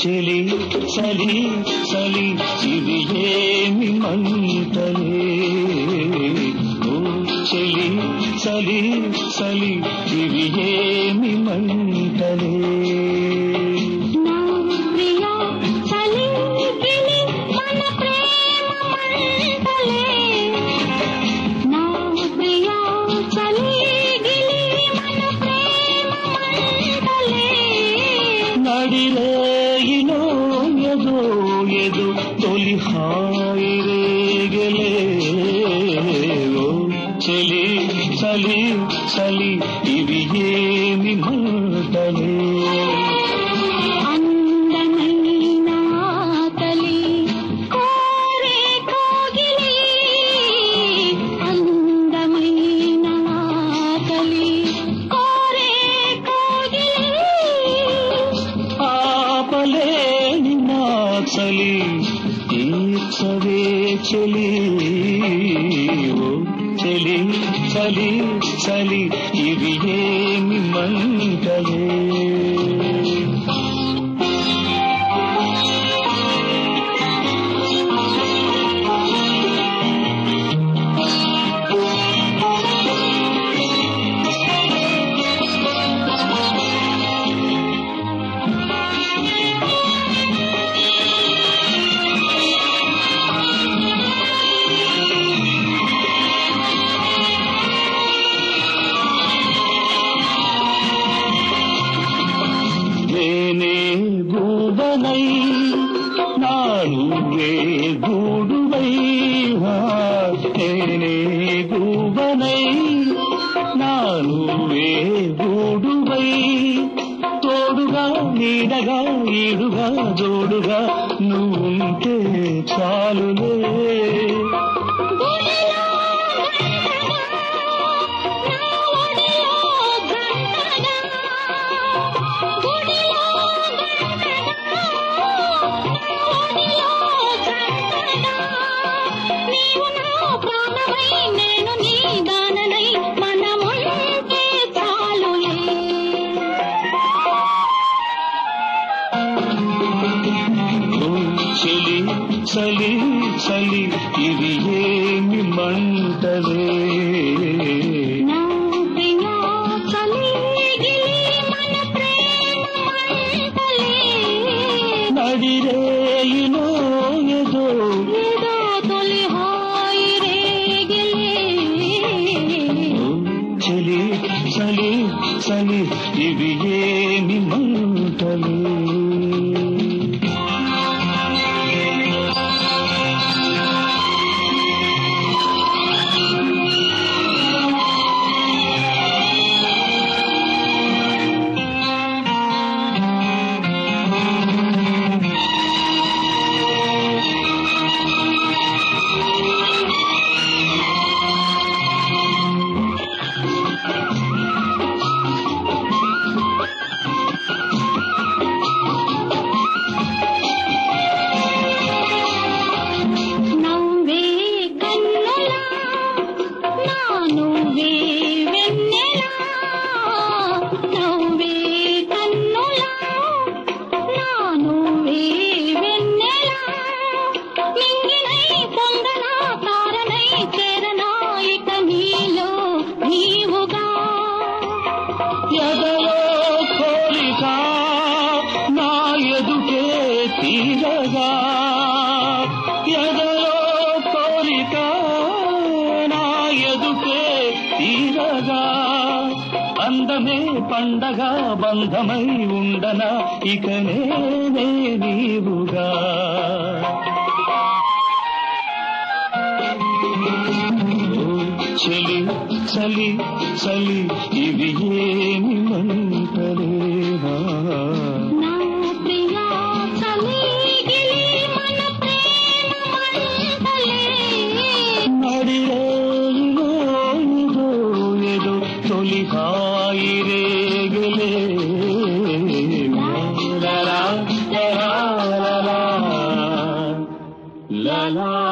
చెలి చలి చలి ఇది ఏమి మంటలే ఓ చెలి చలి చలి ఇది ఏమి మంటలే నడిరేయిలో ఎదో ఎదు తొలి హాయి రేగలే ఓ చెలి చలి చలి ఇవి ఏమి మంటలే చలి తీర్చవే చెలి ఓ చెలి చలి చలి ఇవి ఏమి మంటలే నేనే గూడనై నానువే గూడువై నేనే గూడనై నానువే గూడువై తోడుగా నీడగా ఈడుగా జోడుగా నువ్వుంటే చాలులే చలి చలి చలి ఇది ఏమి మంటలే నడిరేయిలో ఏదో తొలి హాయి రేగలే చలి చలి చలి ఇవి ఏమి మంటలే ఎదలో కోరిక నా ఎదుటే తీరగా ఎదలో కోరిక నా ఎదుటే తీరగా అందమే పండగ బంధమై ఉండనా ఇక నేనే నీవుగా చలి చలి చలి ఇవి ఏమి మంటలే నడిరేయిలో ఏదో తొలి హాయి రేగలే లా